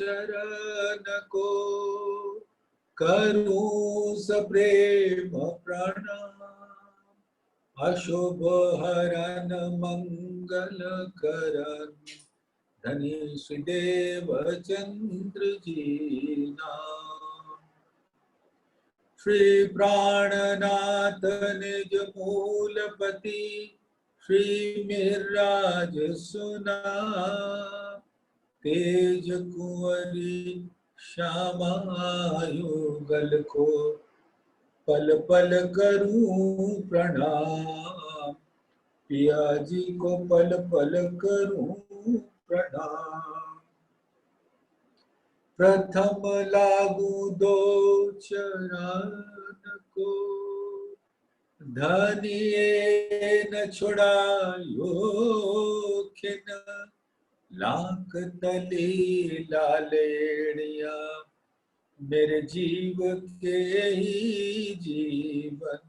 चरण को करूं सप्रेम प्रणाम। अशुभ हरन मंगल करन धनीश देव चंद्र जी नाम। श्री प्राणनाथ निज मूलपति श्री मिहिरराज सुना। तेज कुंवरी श्यामा युगल को पल पल करूं प्रणाम। पिया जी को पल पल करूं प्रणाम। प्रथम लागू दो चरण को धनिये न छुड़ायो खिन। लाख तली लालेड़िया मेरे जीव के ही जीवन।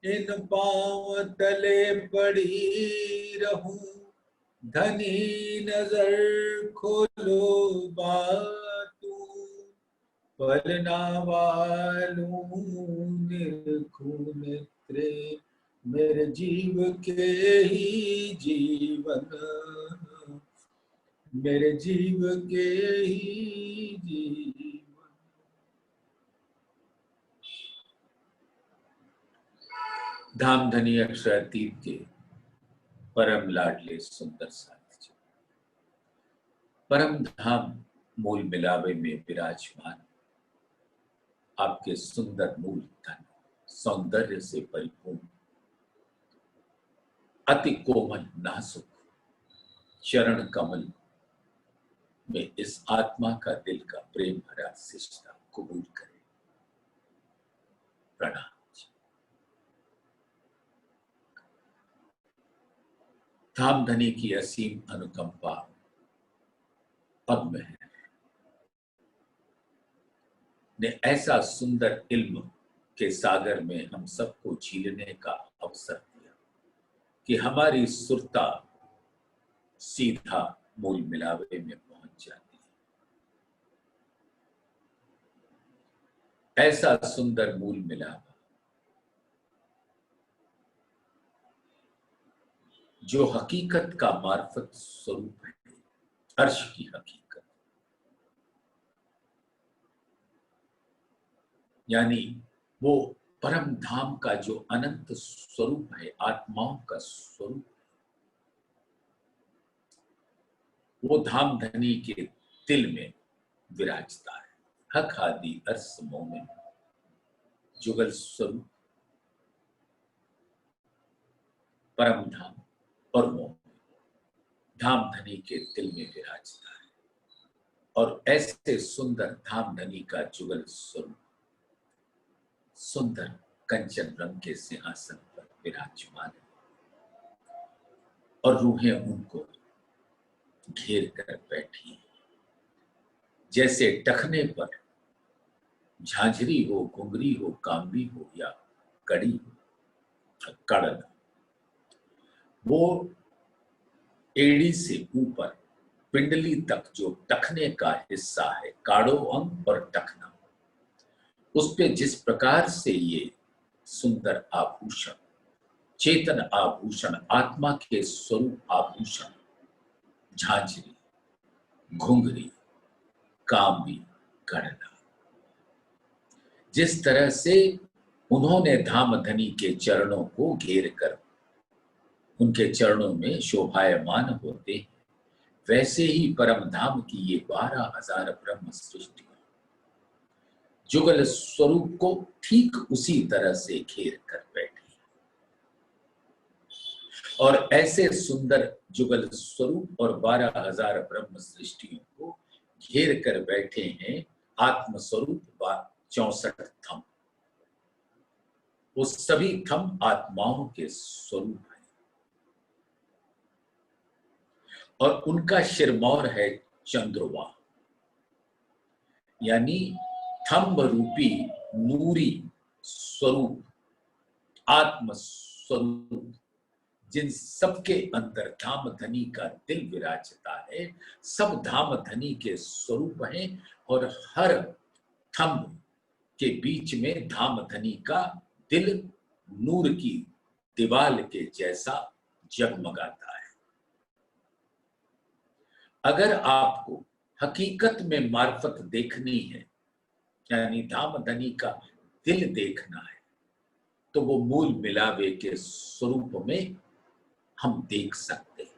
इन पांव तले पड़ी रहूं धनी नजर खोलो बातू। पलना वालू निरखू नेत्रे मेरे जीव के ही जीवन। मेरे जीव के ही जीवन। धामधनी अक्षरातीत के परम लाडले सुंदर साथी, परम धाम मूल मिलावे में विराजमान आपके सुंदर मूल धन सौंदर्य से परिपूर्ण अति कोमल नाजुक चरण कमल में इस आत्मा का दिल का प्रेम भरा शिष्टा कबूल करें। प्रणाम। धामधनी की असीम अनुकंपा और मेहर ने ऐसा सुंदर इल्म के सागर में हम सबको झीलने का अवसर दिया कि हमारी सुरता सीधा मूल मिलावे में पहुंच जाती है। ऐसा सुंदर मूल मिलावा जो हकीकत का मार्फत स्वरूप है, अर्श की हकीकत, यानी वो परम धाम का जो अनंत स्वरूप है, आत्माओं का स्वरूप, वो धामधनी के दिल में विराजता है। हक आदि अर्श मोमिन जुगल स्वरूप परम धाम और मोमिन धामधनी के दिल में विराजता है। और ऐसे सुंदर धामधनी का जुगल स्वरूप सुंदर कंचन रंग के सिंहासन पर विराजमान है और रूहें उनको घेर कर बैठी, जैसे टखने पर झांझरी हो, घुंघरी हो, कांबी हो या कड़ी हो, कड़न, वो एड़ी से ऊपर पिंडली तक जो टखने का हिस्सा है, काड़ो अंग और टखना, उस पे जिस प्रकार से ये सुंदर आभूषण, चेतन आभूषण, आत्मा के स्वरूप आभूषण, झांझरी, घुंघरी, कांबी, गणना, जिस तरह से उन्होंने धामधनी के चरणों को घेर कर उनके चरणों में शोभायमान होते, वैसे ही परम धाम की ये 12,000 ब्रह्म सृष्टि जुगल स्वरूप को ठीक उसी तरह से घेर कर बैठी। और ऐसे सुंदर जुगल स्वरूप और 12,000 ब्रह्म सृष्टियों को घेर कर बैठे हैं आत्म स्वरूप 64 थम। वो सभी थम आत्माओं के स्वरूप है और उनका शिरमौर है चंद्रवा, यानी थंब रूपी नूरी स्वरूप, आत्म स्वरूप, जिन सबके अंदर धाम धनी का दिल विराजता है, सब धाम धनी के स्वरूप हैं और हर थंब के बीच में धाम धनी का दिल नूर की दीवाल के जैसा जगमगाता है। अगर आपको हकीकत में मार्फत देखनी है, यानी धाम धनी का दिल देखना है, तो वो मूल मिलावे के स्वरूप में हम देख सकते हैं।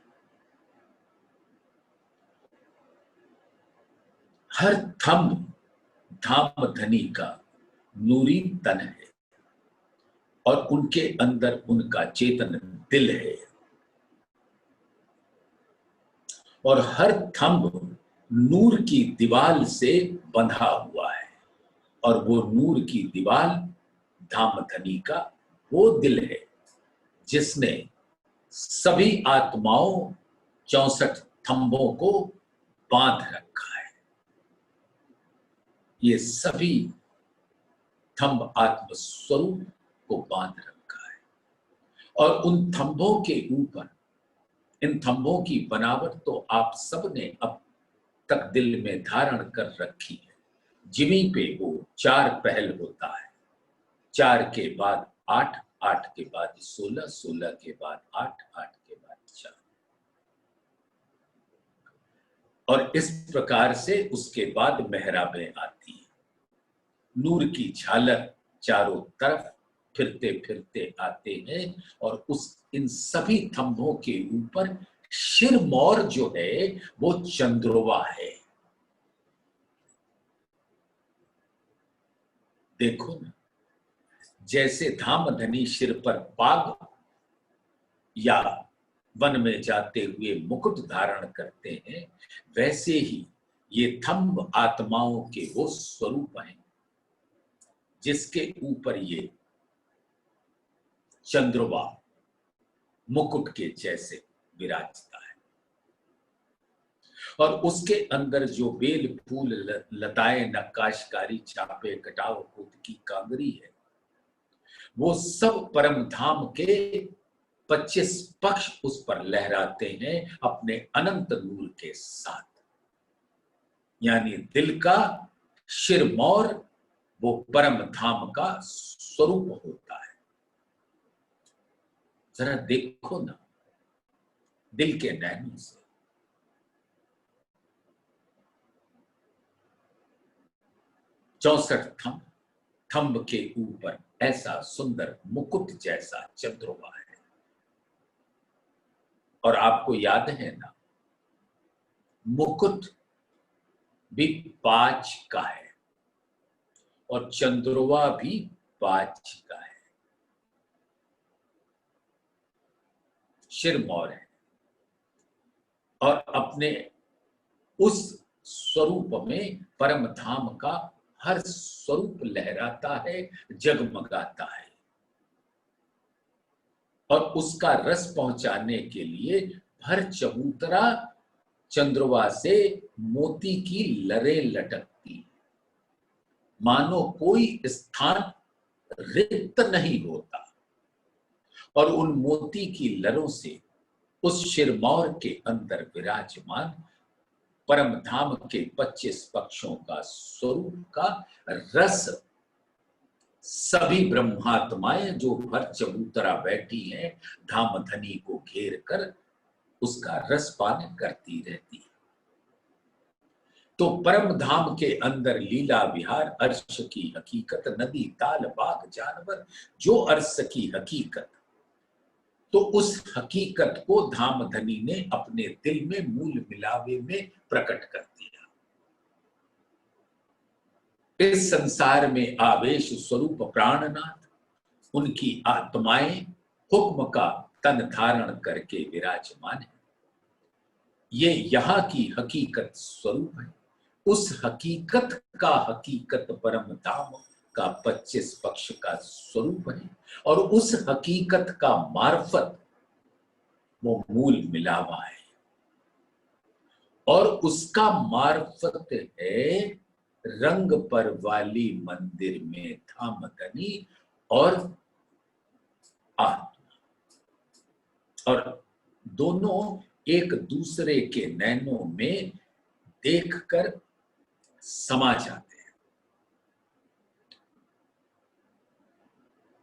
हर थंब धाम धनी का नूरी तन है और उनके अंदर उनका चेतन दिल है और हर थंब नूर की दीवाल से बंधा हुआ है और वो नूर की दीवाल धाम धनी का वो दिल है जिसने सभी आत्माओं 64 थंबों को बांध रखा है। ये सभी थंब आत्म स्वरूप को बांध रखा है और उन थंबों के ऊपर, इन थंबों की बनावट तो आप सबने अब तक दिल में धारण कर रखी है। जिमी पे वो 4 पहल होता है, 4 के बाद 8, 8 के बाद 16, 16 के बाद 8, 8 के बाद 4, और इस प्रकार से उसके बाद मेहराबें आती हैं। नूर की झालर चारों तरफ फिरते फिरते आते हैं और इन सभी थंभों के ऊपर शिरमौर जो है वो चंद्रोवा है। देखो ना, जैसे धाम धनी सिर पर पाग या वन में जाते हुए मुकुट धारण करते हैं, वैसे ही ये थंब आत्माओं के वो स्वरूप हैं जिसके ऊपर ये चंद्रवा मुकुट के जैसे विराजता है और उसके अंदर जो बेल फूल लताएं नक्काशकारी छापे कटाव कूट की कांगरी है, वो सब परम धाम के 25 पक्ष उस पर लहराते हैं अपने अनंत नूर के साथ। यानी दिल का शिरमौर वो परम धाम का स्वरूप होता है। जरा देखो ना दिल के नैनों से, चौसठ थंब के ऊपर ऐसा सुंदर मुकुट जैसा चंद्रमा है। और आपको याद है ना, मुकुट भी 5 का है और चंद्रमा भी 5 का है, शिरमौर है और अपने उस स्वरूप में परम धाम का हर स्वरूप लहराता है, जगमगाता है और उसका रस पहुंचाने के लिए हर चबूतरा चंद्रवा से मोती की लरें लटकती, मानो कोई स्थान रिक्त नहीं होता और उन मोती की लरों से उस शिरमौर के अंदर विराजमान परम धाम के 25 पक्षों का स्वरूप का रस सभी ब्रह्मात्माएं जो भर चबूतरा बैठी हैं धाम धनी को घेर कर उसका रस पान करती रहती है। तो परम धाम के अंदर लीला विहार, अर्श की हकीकत, नदी ताल बाग जानवर, जो अर्श की हकीकत, तो उस हकीकत को धाम धनी ने अपने दिल में मूल मिलावे में प्रकट कर दिया। इस संसार में आवेश स्वरूप प्राणनाथ, उनकी आत्माएं हुक्म का तन धारण करके विराजमान है। ये यहाँ की हकीकत स्वरूप है। उस हकीकत का हकीकत परम धाम का 25 पक्ष का स्वरूप है और उस हकीकत का मार्फत वो मूल मिलावा है और उसका मार्फत है रंग पर वाली मंदिर में धाम धनी और आत्मा। और दोनों एक दूसरे के नैनों में देखकर समा जाते हैं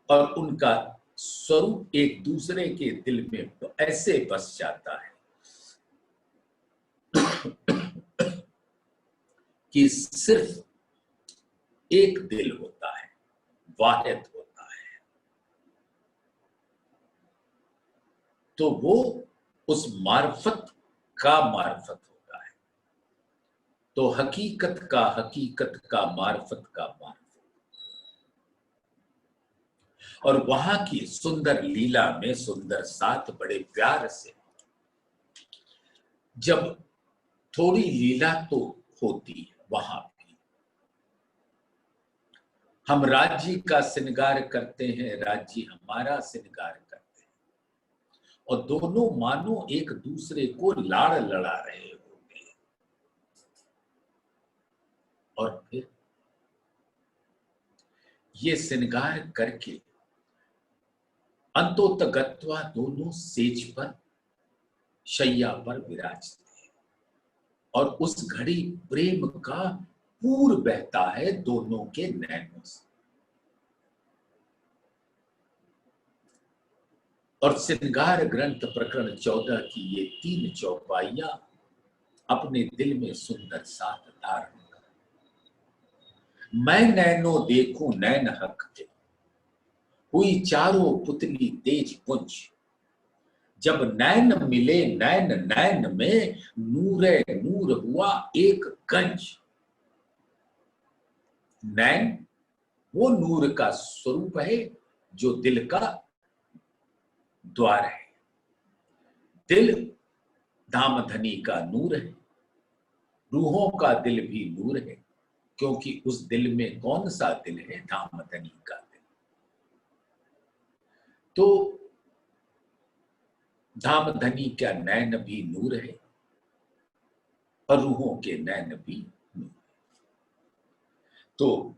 और उनका स्वरूप एक दूसरे के दिल में ऐसे बस जाता है कि सिर्फ एक दिल होता है, वाहिद होता है। तो वो उस मार्फत का मार्फत होता है। तो हकीकत का मार्फत का मार्फत। और वहां की सुंदर लीला में सुंदर साथ बड़े प्यार से, जब थोड़ी लीला तो होती है वहां भी, हम राज्य का श्रृंगार करते हैं, राज्य हमारा श्रृंगार करते हैं, और दोनों मानो एक दूसरे को लाड़ लड़ा रहे होते हैं। और फिर ये श्रृंगार करके अंतोतगत्वा दोनों सेज पर, शैया पर विराजते हैं और उस घड़ी प्रेम का पूर बहता है दोनों के नैनों से। और श्रृंगार ग्रंथ प्रकरण 14 की ये 3 चौपाइयां अपने दिल में सुंदर साथ धारण कर। मैं नैनो देखूं नैन हक के, हुई चारों पुतली तेज पुंज, जब नैन मिले नैन नैन में, नूरे नूर हुआ एक गंज। नैन वो नूर का स्वरूप है जो दिल का द्वार है। दिल धामधनी का नूर है, रूहों का दिल भी नूर है, क्योंकि उस दिल में कौन सा दिल है? धामधनी का दिल। तो धामधनी का नैन भी नूर है और रूहों के नैन भी नूर है। तो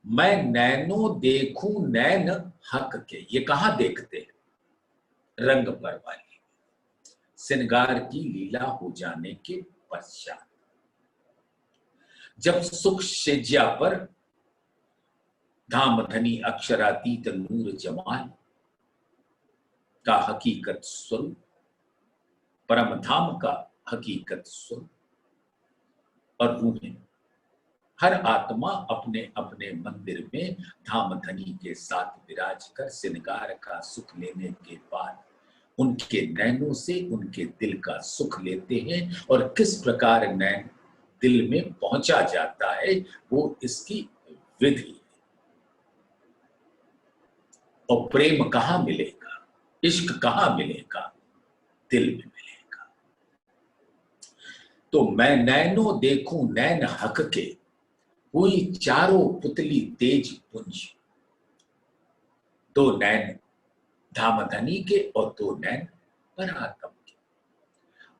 मैं नैनो देखूं नैन हक के, ये कहां देखते हैं? रंग पर वाली श्रृंगार की लीला हो जाने के पश्चात, जब सुख शैया पर धामधनी अक्षरातीत नूर जमाल का हकीकत स्वरूप, परम धाम का हकीकत स्वरूप, और रूहें, हर आत्मा अपने अपने मंदिर में धामधनी के साथ विराज कर श्रृंगार का सुख लेने के बाद उनके नैनों से उनके दिल का सुख लेते हैं। और किस प्रकार नैन दिल में पहुंचा जाता है वो इसकी विधि। और प्रेम कहां मिलेगा, इश्क कहां मिलेगा? दिल में मिलेगा। तो मैं नैनो देखूं नैन हक के, हुई चारों पुतली तेज पुंज। 2 नैन धामधनी के और 2 नैन परातम के।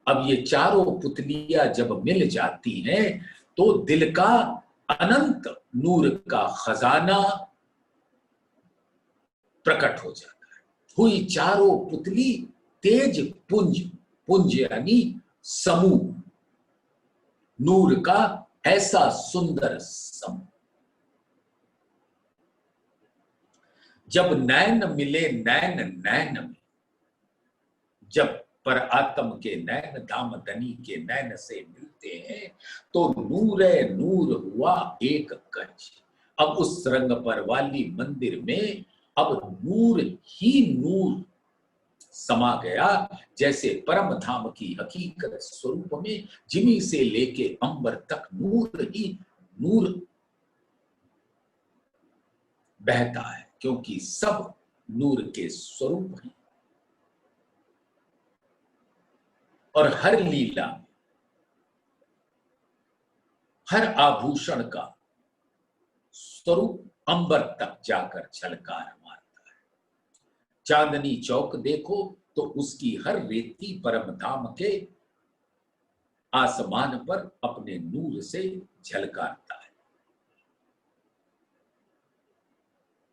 अब ये चारों पुतलियां जब मिल जाती हैं तो दिल का अनंत नूर का खजाना प्रकट हो जाता है। हुई चारों पुतली तेज पुंज, पुंज यानी समूह, नूर का ऐसा सुंदर समूह। जब नैन मिले नैन नैन में, जब पर आत्म के नैन धामधनी के नैन से मिलते हैं तो नूरे नूर हुआ एक गंज। अब उस रंग पर वाली मंदिर में अब नूर ही नूर समा गया, जैसे परम धाम की हकीकत स्वरूप में जिमी से लेके अंबर तक नूर ही नूर बहता है, क्योंकि सब नूर के स्वरूप हैं। और हर लीला, हर आभूषण का स्वरूप अंबर तक जाकर झलकार मारता है। चांदनी चौक देखो तो उसकी हर रेती परम धाम के आसमान पर अपने नूर से झलकारता है।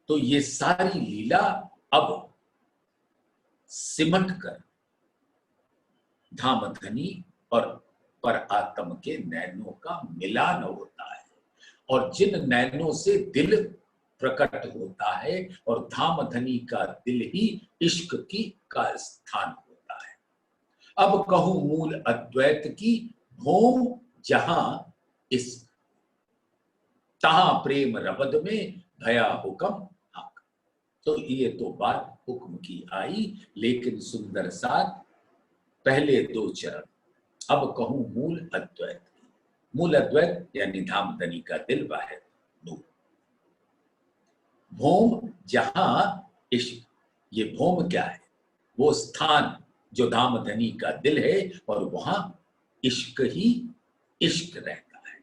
तो ये सारी लीला अब सिमट कर धामधनी और पर आत्म के नैनों का मिलान होता है, और जिन नैनों से दिल प्रकट होता है, और धामधनी का दिल ही इश्क की का स्थान होता है। अब कहूं मूल अद्वैत की भोम जहां इस तहां प्रेम रबद में भया हुक्म हक। तो ये तो बात हुक्म की आई, लेकिन सुंदर साथ पहले दो चरण। अब कहूं मूल अद्वैत की। मूल अद्वैत यानी धामधनी का दिल वाहिद नूर। भोम जहां इश्क, ये भोम क्या है? वो स्थान जो धामधनी का दिल है, और वहां इश्क ही इश्क रहता है।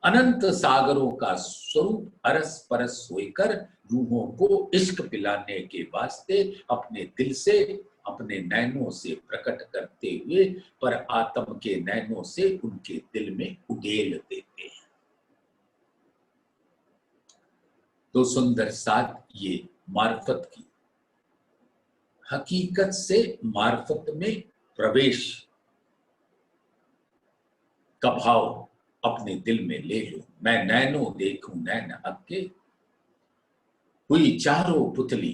अनंत सागरों का स्वरूप अरस परस होकर रूहों को इश्क पिलाने के वास्ते अपने दिल से, अपने नैनों से प्रकट करते हुए पर आत्म के नैनों से उनके दिल में उड़ेल देते हैं। तो सुंदर साथ ये मार्फत की हकीकत से मार्फत में प्रवेश का भाव अपने दिल में ले लो। मैं नैनो देखूं नैन अक्के, हुई चारों पुतली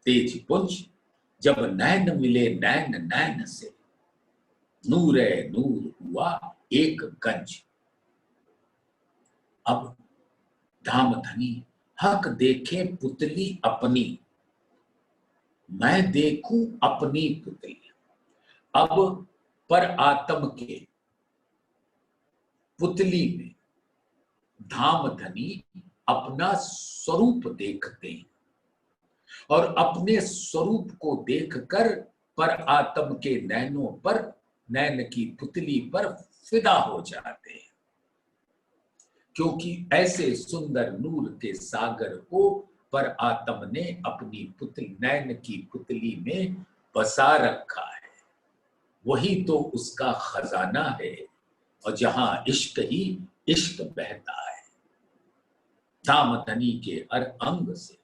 तेज पुंज, जब नैन मिले नैन नैन से, नूर नूर हुआ एक गंज। अब धामधनी हक देखे पुतली अपनी, मैं देखूं अपनी पुतली। अब पर आत्म के पुतली में धामधनी अपना स्वरूप देखते हैं, और अपने स्वरूप को देखकर पर आत्म के नैनों पर, नैन की पुतली पर फिदा हो जाते हैं। क्योंकि ऐसे सुंदर नूर के सागर को पर आत्म ने अपनी पुतली, नैन की पुतली में बसा रखा है। वही तो उसका खजाना है, और जहां इश्क ही इश्क बहता है। धामधनी के हर अंग से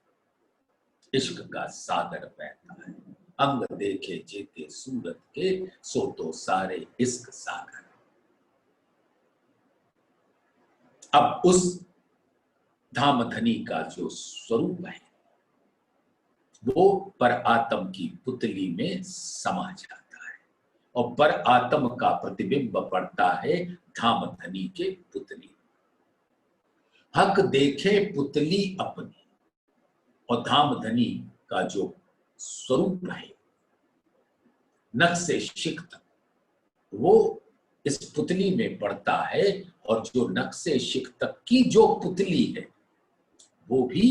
इश्क का सागर बहता है। अंग देखे जेते सूरत के, सो तो सारे इश्क सागर। अब उस धामधनी का जो स्वरूप है, वो पर आत्म की पुतली में समा जाता है, और पर आत्म का प्रतिबिंब पड़ता है धामधनी के पुतली। हक देखे पुतली अपनी, और धामधनी का जो स्वरूप है नक्शे शिक्त, वो इस पुतली में पड़ता है, और जो नक्शे शिक्त की जो पुतली है, वो भी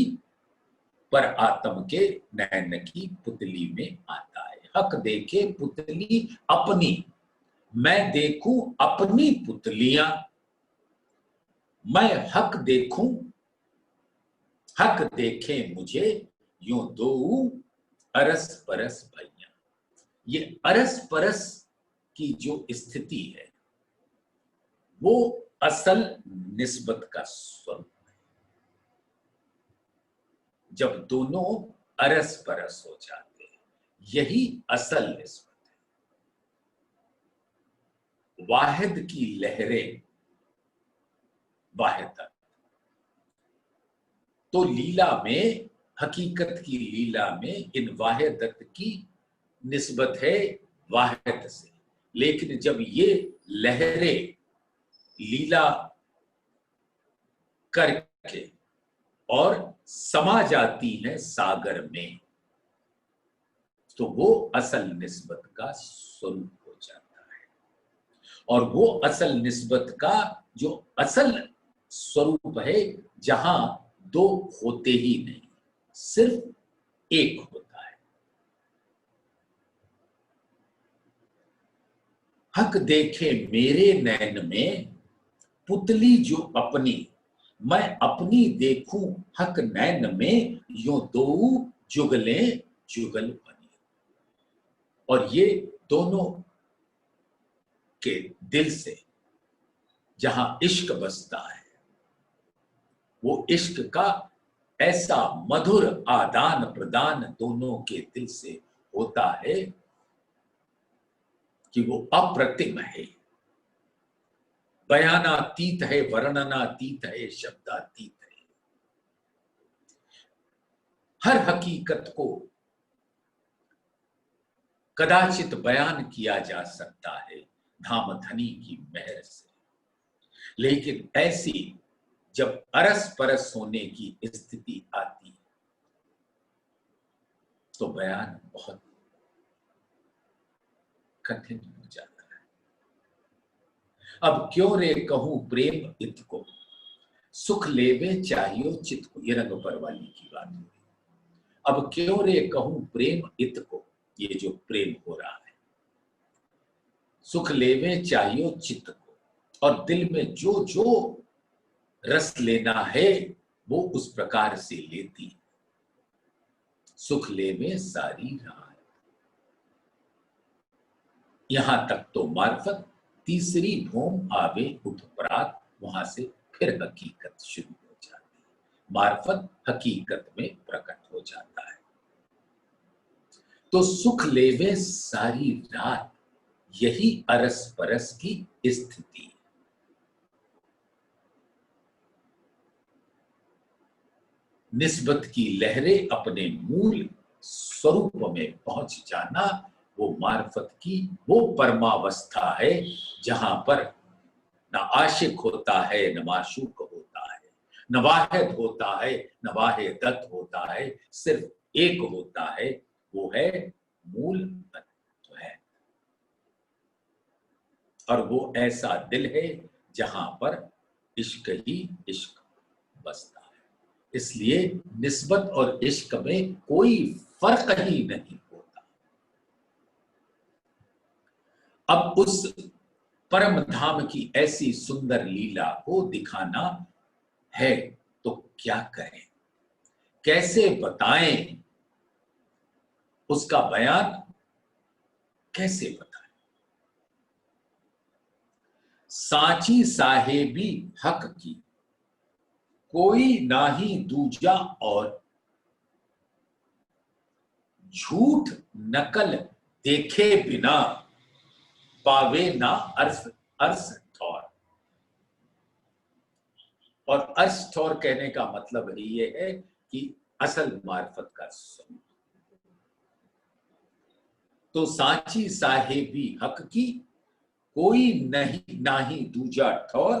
पर आत्म के नैन की पुतली में आता है। हक देखे पुतली अपनी, मैं देखूं अपनी पुतलियां, मैं हक देखूं, हक देखे मुझे यूं दो अरस परस भैया। ये अरस परस की जो स्थिति है, वो असल निस्बत का स्वरूप है। जब दोनों अरस परस हो जाते हैं, यही असल निस्बत है। वाहिद की लहरें वाहिद, तो लीला में, हकीकत की लीला में इन वाहिदत की निस्बत है वाहिद से। लेकिन जब ये लहरें लीला करके और समा जाती हैं सागर में, तो वो असल निस्बत का स्वरूप हो जाता है। और वो असल निस्बत का जो असल स्वरूप है, जहां दो होते ही नहीं, सिर्फ एक होता है। हक देखे मेरे नैन में पुतली जो अपनी, मैं अपनी देखूं हक नैन में, यूं दो जुगलें जुगल बनी। और ये दोनों के दिल से जहां इश्क बसता है, वो इश्क का ऐसा मधुर आदान प्रदान दोनों के दिल से होता है कि वो अप्रतिम है, बयानातीत है, वर्णनातीत है, शब्दातीत है। हर हकीकत को कदाचित बयान किया जा सकता है धाम धनी की मेहर से, लेकिन ऐसी जब अरस परस होने की स्थिति आती है तो बयान बहुत कठिन हो जाता है। अब क्यों रे कहूं प्रेम इत को, सुख लेवे चाहियो चित को, ये रंग परवाली की बात हो रही। अब क्यों रे कहूं प्रेम इत को, ये जो प्रेम हो रहा है, सुख लेवे चाहियो चित को, और दिल में जो जो रस लेना है वो उस प्रकार से लेती है। सुख लेवे सारी रात, यहां तक तो मार्फत, तीसरी भूम आवे उत्परात, वहां से फिर हकीकत शुरू हो जाती है, मार्फत हकीकत में प्रकट हो जाता है। तो सुख लेवे सारी रात, यही अरस परस की स्थिति। निस्बत की लहरें अपने मूल स्वरूप में पहुंच जाना, वो मार्फत की वो परमावस्था है जहां पर न आशिक होता है न माशूक होता है, न वाहिद होता है न वाहिदत होता है, सिर्फ एक होता है, वो है मूल तत्व है। और वो ऐसा दिल है जहां पर इश्क ही इश्क बसता है। इसलिए निस्बत और इश्क में कोई फर्क ही नहीं होता। अब उस परम धाम की ऐसी सुंदर लीला को दिखाना है तो क्या करें, कैसे बताएं, उसका बयान कैसे बताएं। सांची साहेबी हक की, कोई नाही दूजा और, झूठ नकल देखे बिना, पावे ना अर्थ अर्थ ठौर। और अर्थ ठौर कहने का मतलब ये है कि असल मार्फत का स्वरूप। तो सांची साहेबी हक की, कोई नहीं नाही दूजा ठौर,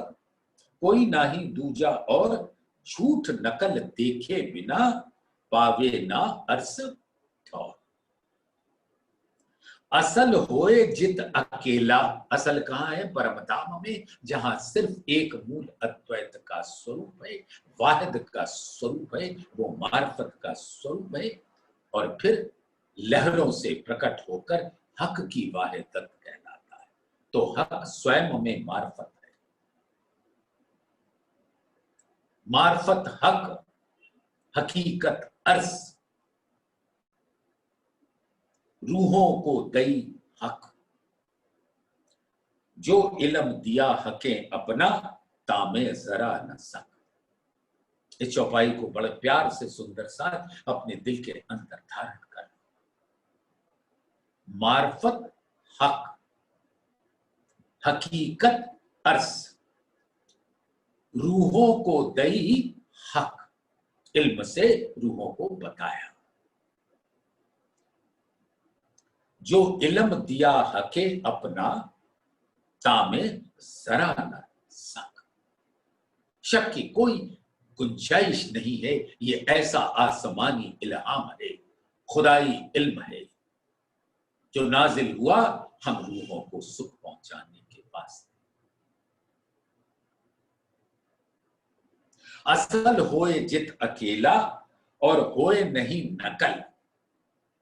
कोई नाही दूजा और, झूठ नकल देखे बिना, पावे ना अर्थ ठौर। असल होए जित अकेला, असल कहां है, परमधाम में, जहां सिर्फ एक मूल अद्वैत का स्वरूप है, वाहिद का स्वरूप है, वो मार्फत का स्वरूप है। और फिर लहरों से प्रकट होकर हक की वाहिदत कहलाता है। तो हक स्वयं में मार्फत है। मार्फत हक, हकीकत अर्स, रूहों को दई हक, जो इल्म दिया हके अपना, तामे जरा न सक। इस चौपाई को बड़े प्यार से सुंदर सा अपने दिल के अंदर धारण कर। मार्फत हक, हकीकत अर्स, रूहों को दई हक, इल्म से रूहों को बताया। जो इल्म दिया हके अपना, तामे जरा न सक। शक की कोई गुंजाइश नहीं है, ये ऐसा आसमानी इल्हाम है, खुदाई इल्म है जो नाजिल हुआ हम रूहों को सुख पहुंचाने के वास्ते। असल होए जित अकेला और होए नहीं नकल,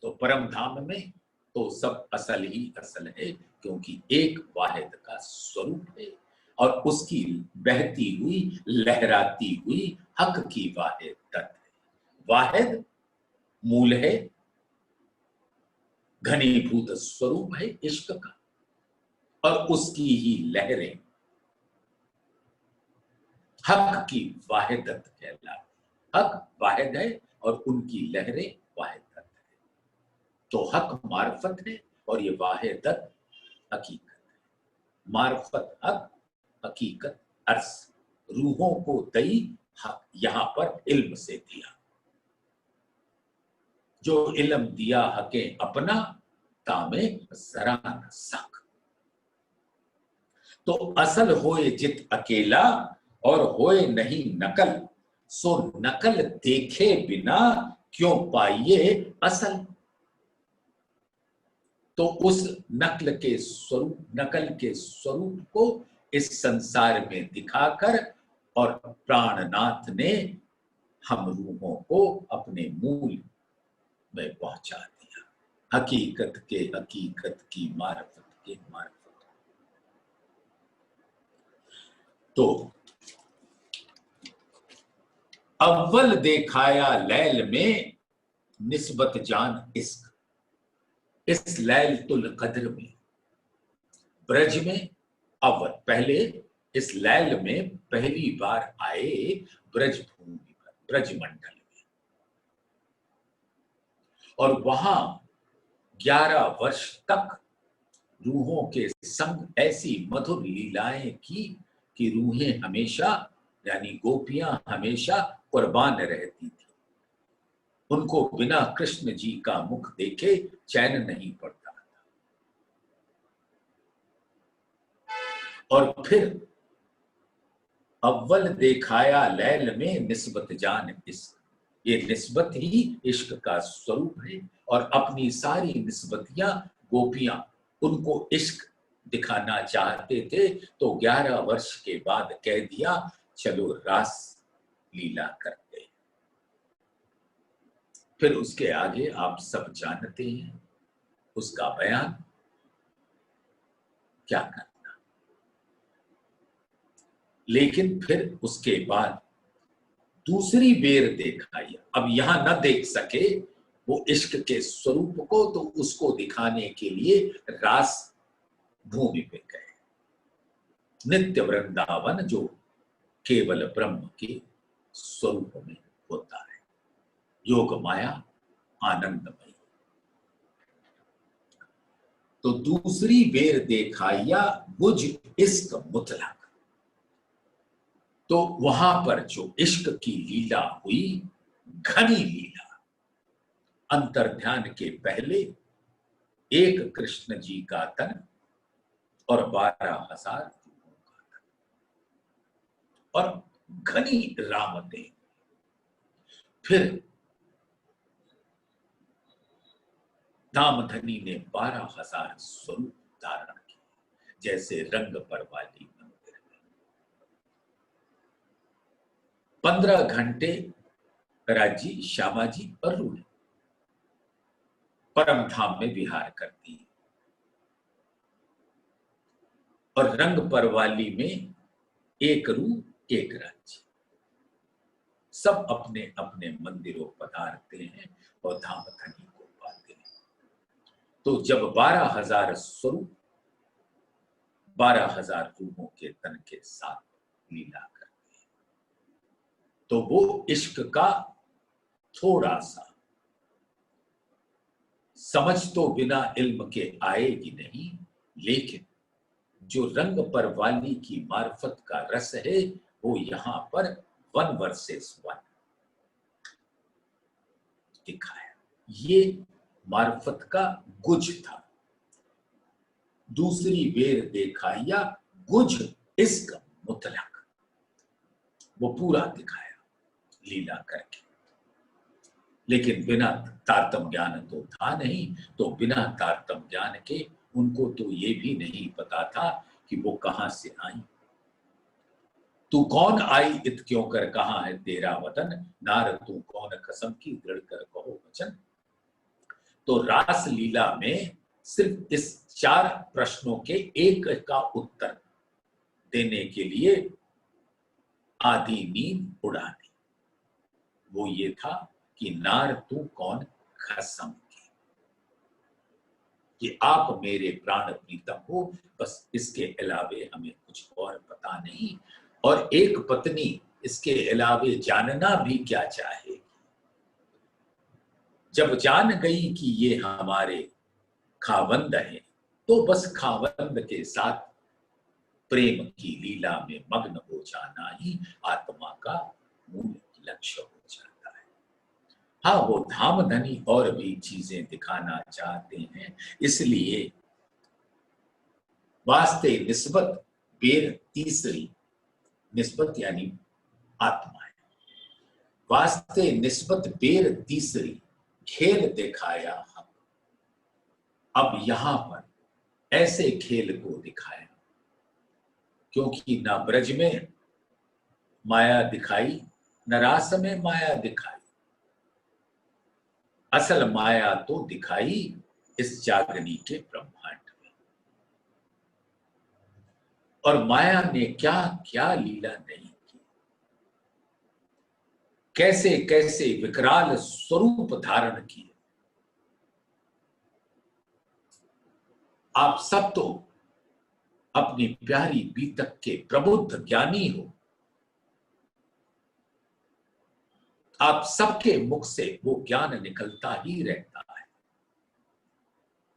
तो परम धाम में तो सब असल ही असल है, क्योंकि एक वाहिद का स्वरूप है और उसकी बहती हुई लहराती हुई हक की वाहिदत है। वाहिद मूल है, घनीभूत स्वरूप है इश्क का, और उसकी ही लहरें हक की वाहिदत कहलाती। हक वाहिद है और उनकी लहरें वाहिदत है। तो हक मार्फत है और ये वाहिदत हकीकत, मार्फत हक, हकीकत अर्स, रूहों को दई हक, यहां पर इल्म से दिया, जो इल्म दिया हके अपना, तामे जरा न सक। तो असल होए जित अकेला, और होए नहीं नकल, सो नकल देखे बिना क्यों पाइए असल। तो उस नकल के स्वरूप को इस संसार में दिखाकर और प्राणनाथ ने हम रूहों को अपने मूल में पहुंचा दिया, हकीकत की मार्फत के मार्फत। तो अव्वल देखाया लैल में निस्बत जान इश्क, इस लैल तुल कद्र में, ब्रज में अव्वल पहले, इस लैल में पहली बार आए ब्रज भूमि पर, ब्रज मंडल में, और वहां 11 वर्ष तक रूहों के संग ऐसी मधुर लीलाएं की कि रूहें हमेशा, यानी गोपियां हमेशा कुर्बान रहती थी। उनको बिना कृष्ण जी का मुख देखे चैन नहीं पड़ता था। और फिर अव्वल देखाया लैल में निस्बत जान इश्क, ये निस्बत ही इश्क का स्वरूप है, और अपनी सारी निस्बतियां गोपियां उनको इश्क दिखाना चाहते थे। तो 11 वर्ष के बाद कह दिया चलो रास लीला करते हैं। फिर उसके आगे आप सब जानते हैं उसका बयान क्या करना। लेकिन फिर उसके बाद दूसरी बेर दिखाई, अब यहां न देख सके वो इश्क के स्वरूप को, तो उसको दिखाने के लिए रास भूमि पे गए। नित्य वृंदावन जो केवल ब्रह्म के स्वरूप में होता है, योग माया आनंदमयी। तो दूसरी बेर देखाया बुझ इश्क मुतलक, तो वहां पर जो इश्क की लीला हुई, घनी लीला, अंतर ध्यान के पहले एक कृष्ण जी का तन और 12,000 रूहों का तन, और घनी रामतें। फिर दामधनी ने 12,000 स्वरूप धारण किए, जैसे रंग पर वाली मंदिर में 15 घंटे राजी, श्यामा जी और रूही परम धाम में विहार करती है, और रंग परवाली में एक रूप एक राज्य, सब अपने अपने मंदिरों पधारते हैं और धाम धनी को पाते हैं। तो जब 12,000 स्वरूप 12,000 रूहों के तन के साथ लीला करते हैं, तो वो इश्क का थोड़ा सा समझ तो बिना इल्म के आएगी नहीं, लेकिन जो रंग पर वाली की मार्फत का रस है वो यहां पर 1 वर्सेस 1 दिखाया। ये मार्फत का गुज था। दूसरी बेर देखाया गुज इश्क मुतलक, वो पूरा दिखाया लीला करके। लेकिन बिना तारतम ज्ञान तो था नहीं, तो बिना तारतम ज्ञान के उनको तो ये भी नहीं पता था कि वो कहां से आई। तू कौन आई इत क्यों कर, कहां है तेरा वतन, नार तू कौन कसम की दृढ़ कर कहो वचन। तो रास लीला में सिर्फ इस 4 प्रश्नों के एक का उत्तर देने के लिए आधी नींद उड़ा दी। वो ये था कि नार तू कौन कसम की, कि आप मेरे प्राण प्रीतम हो, बस इसके अलावे हमें कुछ और पता नहीं। और एक पत्नी इसके अलावे जानना भी क्या चाहेगी। जब जान गई कि ये हमारे खावंद हैं, तो बस खावंद के साथ प्रेम की लीला में मग्न हो जाना ही आत्मा का मूल लक्ष्य हो जाता है। हाँ, वो धाम धनी और भी चीजें दिखाना चाहते हैं, इसलिए वास्ते निस्बत बेर तीसरी, निस्बत यानी आत्मा है, वास्ते निस्बत बेर तीसरी खेल दिखाया हम। अब यहां पर ऐसे खेल को दिखाया क्योंकि न ब्रज में माया दिखाई, न रास में माया दिखाई, असल माया तो दिखाई इस जागनी के ब्रह्मांड में। और माया ने क्या क्या लीला नहीं की, कैसे कैसे विकराल स्वरूप धारण किए। आप सब तो अपनी प्यारी बीतक के प्रबुद्ध ज्ञानी हो, आप सबके मुख से वो ज्ञान निकलता ही रहता है।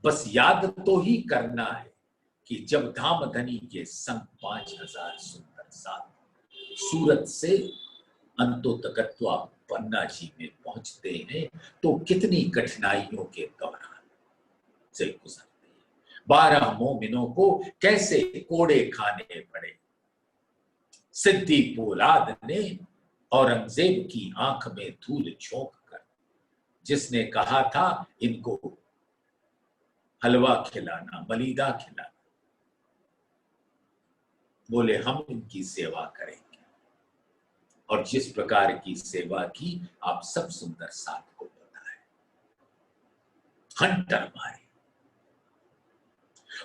बस याद तो ही करना है कि जब धामधनी के संग 5000 सुंदर साथ सूरत से अंतोतगत्वा पन्ना जी में पहुंचते हैं तो कितनी कठिनाइयों के दौरान से गुजरते हैं। 12 मोमिनों को कैसे कोड़े खाने पड़े। सिद्दी पोलाद ने औरंगजेब की आंख में धूल झोंक कर जिसने कहा था इनको हलवा खिलाना, मलीदा खिलाना, बोले हम इनकी सेवा करेंगे। और जिस प्रकार की सेवा की आप सब सुंदर साथ को पता है, हंटर मारे।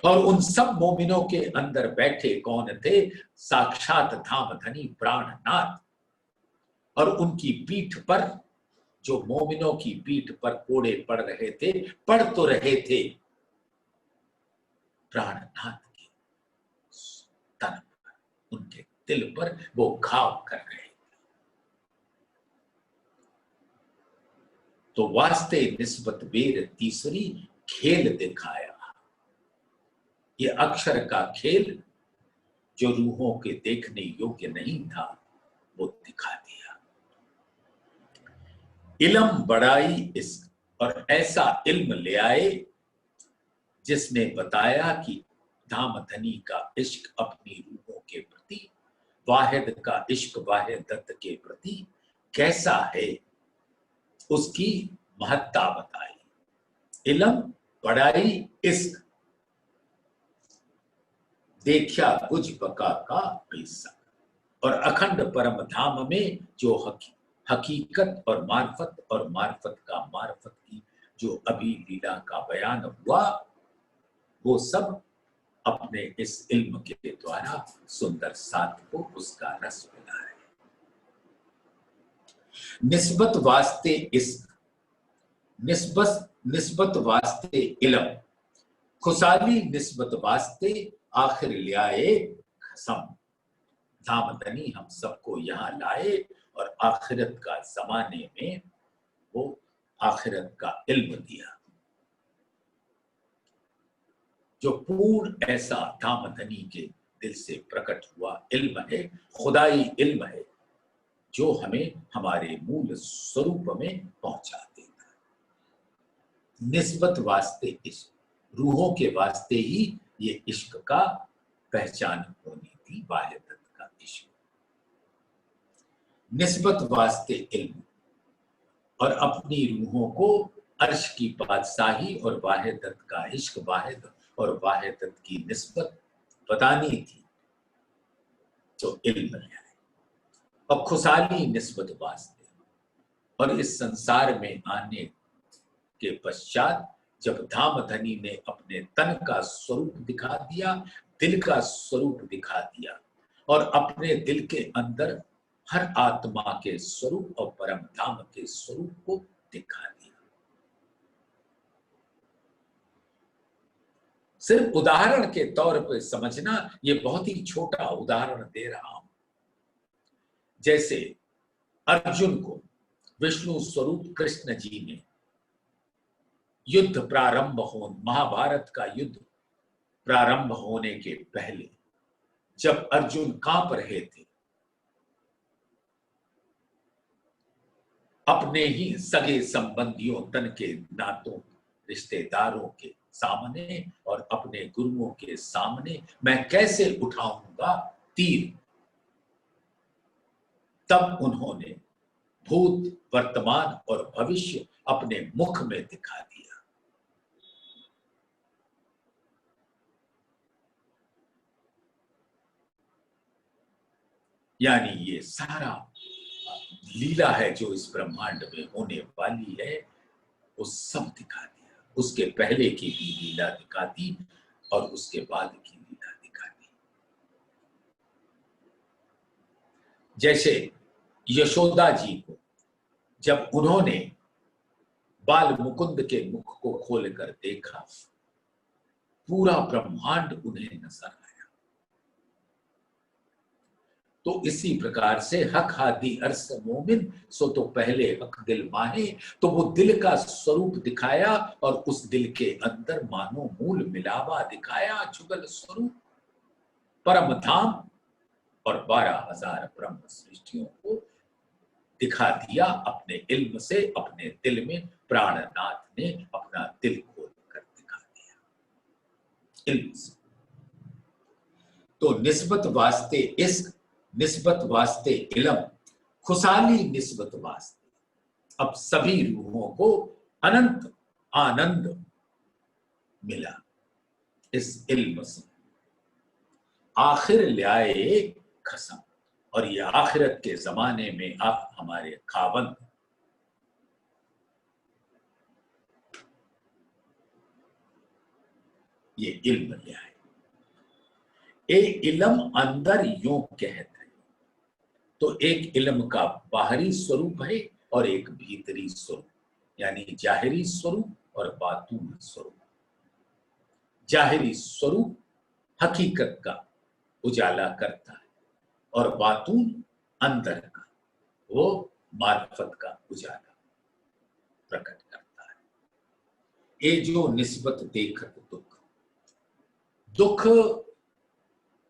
और उन सब मोमिनों के अंदर बैठे कौन थे? साक्षात धामधनी प्राणनाथ। और उनकी पीठ पर, जो मोमिनों की पीठ पर कोड़े पड़ रहे थे, पड़ तो रहे थे प्राणनाथ के तन पर, उनके दिल पर वो घाव कर रहे थे। तो वास्ते निस्बत बेर तीसरी खेल दिखाया। ये अक्षर का खेल जो रूहों के देखने योग्य नहीं था वो दिखा दिया। इल्म बढ़ाई इश्क, और ऐसा इल्म ले आए जिसने बताया कि धामधनी का इश्क अपनी रूहों के प्रति, वाहिद का इश्क वाहिद दत्त के प्रति कैसा है, उसकी महत्ता बताई। इल्म बढ़ाई इश्क, देखा गुज बका का पैसा। और अखंड परम धाम में जो हकीकत और मार्फत का मार्फत की जो अभी लीला का बयान हुआ, वो सब अपने इस इल्म के द्वारा सुंदर साथ को उसका रस मिला है। निस्बत वास्ते इश्क, निस्बत वास्ते इल्म, खुशाली निस्बत वास्ते आखिर लियाए खसम। धामधनी हम सबको यहाँ लाए और आखिरत का जमाने में वो आखिरत का इल्म दिया, जो पूर्ण ऐसा धामधनी के दिल से प्रकट हुआ इल्म है, खुदाई इल्म है, जो हमें हमारे मूल स्वरूप में पहुंचा देता है। निस्बत वास्ते इश्क, रूहों के वास्ते ही ये इश्क का पहचान होनी थी, वाहिदत का इश्क। निस्बत वास्ते इल्म, और अपनी रूहों को अर्श की बादशाही और वाहिदत का इश्क, वाहिद और वाहिदत की निस्बत बतानी थी, तो इल्म है। और खुशाली निस्बत वास्ते, और इस संसार में आने के पश्चात जब धामधनी ने अपने तन का स्वरूप दिखा दिया, दिल का स्वरूप दिखा दिया, और अपने दिल के अंदर हर आत्मा के स्वरूप और परम धाम के स्वरूप को दिखा दिया। सिर्फ उदाहरण के तौर पर समझना, ये बहुत ही छोटा उदाहरण दे रहा हूं। जैसे अर्जुन को विष्णु स्वरूप कृष्ण जी ने युद्ध प्रारंभ हो, महाभारत का युद्ध प्रारंभ होने के पहले जब अर्जुन कांप रहे थे अपने ही सगे संबंधियों, तन के नातों, रिश्तेदारों के सामने और अपने गुरुओं के सामने मैं कैसे उठाऊंगा तीर, तब उन्होंने भूत, वर्तमान और भविष्य अपने मुख में दिखा दिया। यानी ये सारा लीला है जो इस ब्रह्मांड में होने वाली है, वो सब दिखा दिया। उसके पहले की भी लीला दिखा दी और उसके बाद की लीला दिखा दी। जैसे यशोदा जी को जब उन्होंने बाल मुकुंद के मुख को खोलकर देखा, पूरा ब्रह्मांड उन्हें नजर आया। तो इसी प्रकार से हक हादी अर्स मोमिन सो तो पहले हक दिल माहे, तो वो दिल का स्वरूप दिखाया और उस दिल के अंदर मानो मूल मिलावा दिखाया, जुगल स्वरूप परम धाम और 12,000 ब्रह्म सृष्टियों को दिखा दिया अपने इल्म से। अपने दिल में प्राणनाथ ने अपना दिल खोल कर दिखा दिया इल्म से। तो निस्बत वास्ते इश्क, निस्बत वास्ते इल्म, खुशाली निस्बत वास्ते अब सभी रूहों को अनंत आनंद मिला इस इल्म से। आखिर ल्याए खसम, और ये आखिरत के जमाने में आप हमारे खावंद ये इल्म ले आए। ए इल्म अंदर यूं कहते हैं, तो एक इल्म का बाहरी स्वरूप है और एक भीतरी स्वरूप, यानी जाहिरी स्वरूप और बातून स्वरूप। जाहिरी स्वरूप हकीकत का उजाला करता है और बातून अंदर का, वो मार्फत का उजाला प्रकट करता है। ये जो निस्बत देखत दुख, दुख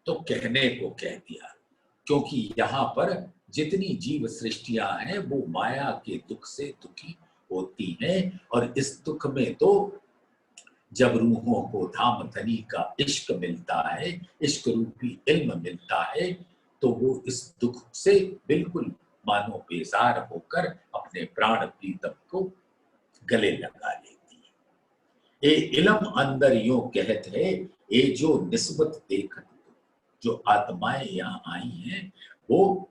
तो कहने को कह दिया, क्योंकि यहां पर जितनी जीव सृष्टियां हैं वो माया के दुख से दुखी होती हैं। और इस दुख में तो जब रूहों को धाम धनी का इश्क मिलता है, इश्क रूपी इल्म मिलता है, तो वो इस दुख से बिल्कुल मानो बेजार होकर अपने प्राण प्रीतम को गले लगा लेती है। ए इल्म अंदर यूं कहत है, ये जो निस्बत देखत, जो आत्माएं यहाँ आई हैं वो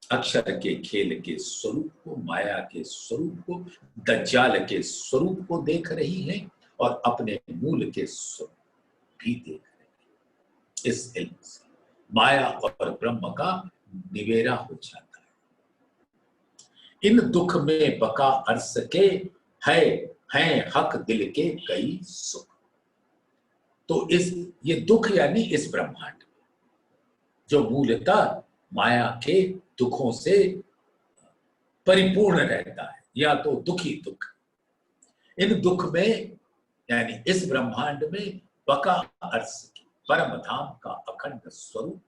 अक्षर के खेल के स्वरूप को, माया के स्वरूप को, दज्जाल के स्वरूप को देख रही हैं और अपने मूल के स्वरूप भी देख रही हैं। इस इल्म से माया और ब्रह्म का निवेरा हो जाता है। इन दुख में बका अर्स के हैं हक दिल के कई सुख। तो ये दुख यानी इस ब्रह्मांड में जो मूलतः माया के दुखों से परिपूर्ण रहता है, या तो दुखी दुख, इन दुख में यानी इस ब्रह्मांड में बका अर्स की परम धाम का अखंड स्वरूप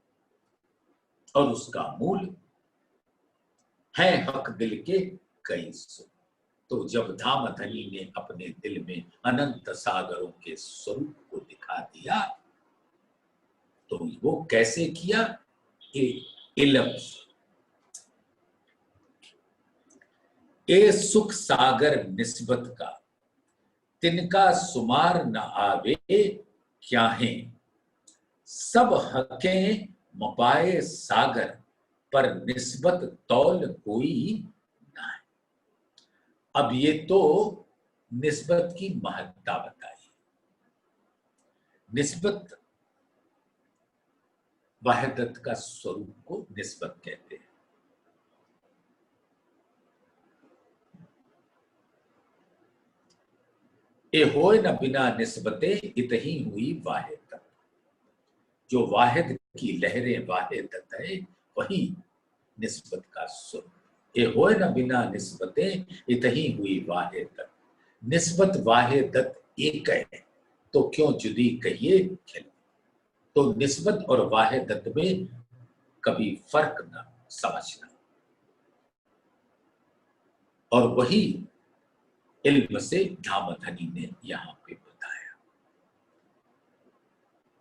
और उसका मूल है हक दिल के कई सुख। तो जब धाम धनी ने अपने दिल में अनंत सागरों के स्वरूप को दिखा दिया, तो वो कैसे किया? इल्म से। ए सुख सागर निस्बत का, तिनका सुमार न आवे क्या है, सब हके मपाए सागर, पर निस्बत तौल कोई ना है। अब ये तो निस्बत की महत्ता बताई। निस्बत वाहिदत का स्वरूप को निस्बत कहते हैं। ए होए न बिना निस्बते इतही हुई वाहिदत। जो वाहिद की लहरें वाहिदत है वही निस्बत का स्वरूप। ए होए न बिना निस्बते इतही हुई वाहिदत। निस्बत वाहिदत एक है तो क्यों जुदी कहिए खिल। तो निस्बत और वाहिदत में कभी फर्क न समझना। और वही इल्म से धामधनी ने यहां पे बताया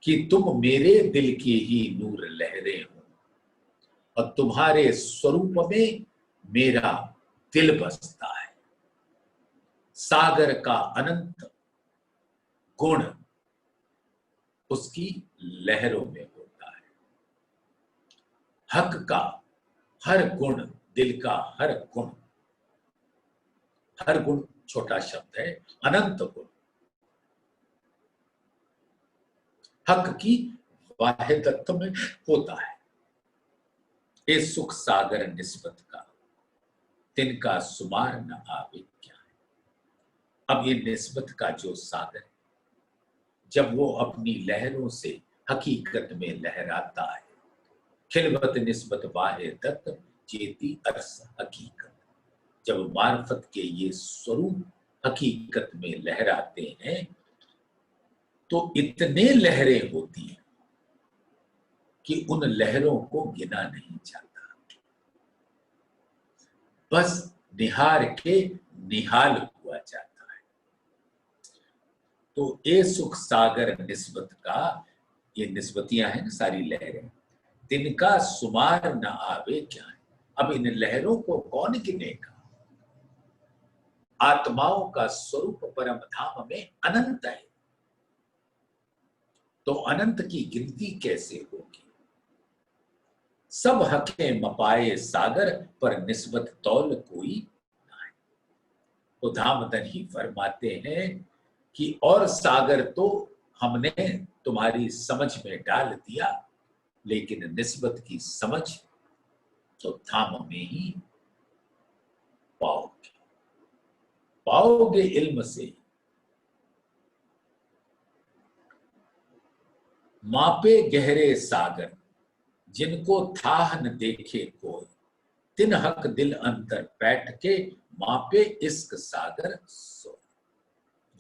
कि तुम मेरे दिल की ही नूर लहरें हो और तुम्हारे स्वरूप में मेरा दिल बसता है। सागर का अनंत गुण उसकी लहरों में होता है। हक का हर गुण, दिल का हर गुण, हर गुण छोटा शब्द है, अनंत गुण हक की वाहिदत में होता है। ये सुख सागर निस्बत का तिनका सुमार न आवे क्या है। अब ये निस्बत का जो सागर है, जब वो अपनी लहरों से हकीकत में लहराता है, खिलवत निस्बत वाहिदत चेती अर्स हकीकत, जब मार्फत के ये स्वरूप हकीकत में लहराते हैं तो इतने लहरें होती हैं कि उन लहरों को गिना नहीं जाता। बस निहार के निहाल हुआ जाता है। तो ये सुख सागर निस्बत का, ये निस्बतियां हैं ना सारी लहरें, तिनका सुमार न आवे क्या है। अब इन लहरों को कौन गिनेगा। आत्माओं का स्वरूप परम धाम में अनंत है, तो अनंत की गिनती कैसे होगी। सब हके मपाए सागर पर निस्बत तौल कोई नहीं। तो धामधन ही फरमाते हैं कि और सागर तो हमने तुम्हारी समझ में डाल दिया, लेकिन निस्बत की समझ तो धाम में ही पाओगे। पाओगे इल्म से। मापे गहरे सागर जिनको थाह न देखे कोई, तिन हक दिल अंतर बैठ के मापे इश्क सागर सो।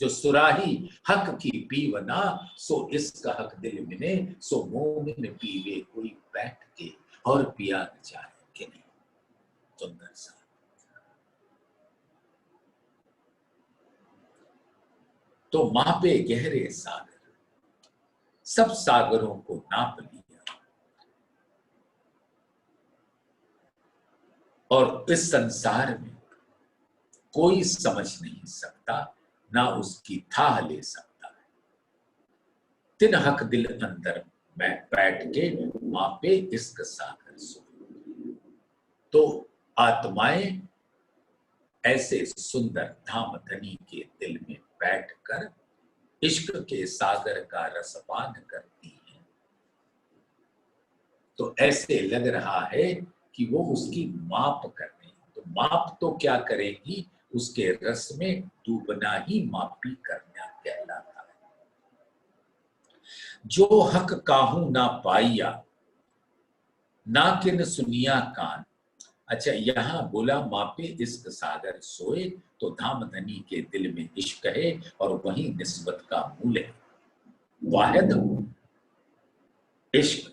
जो सुराही हक की पीवना सो इश्क हक दिल मिले, सो मोमिन पीवे कोई बैठ के और पिया न जाए कि नहीं। सुंदर सा। तो मापे गहरे सागर, सब सागरों को नाप लिया और इस संसार में कोई समझ नहीं सकता, ना उसकी थाह ले सकता है। तिन हक दिल अंदर बैठ के मापे इश्क सागर सो। तो आत्माएं ऐसे सुंदर धामधनी के दिल में बैठकर इश्क के सागर का रसपान करती हैं। तो ऐसे लग रहा है कि वो उसकी माप कर रही है। तो माप तो क्या करेगी, उसके रस में डूबना ही मापी करना कहलाता है। जो हक काहू ना पाइया ना किन सुनिया कान। अच्छा, यहां बोला मापे इश्क सागर सोए, तो धामधनी के दिल में इश्क है और वही निस्बत का मूल है। वाहिद इश्क,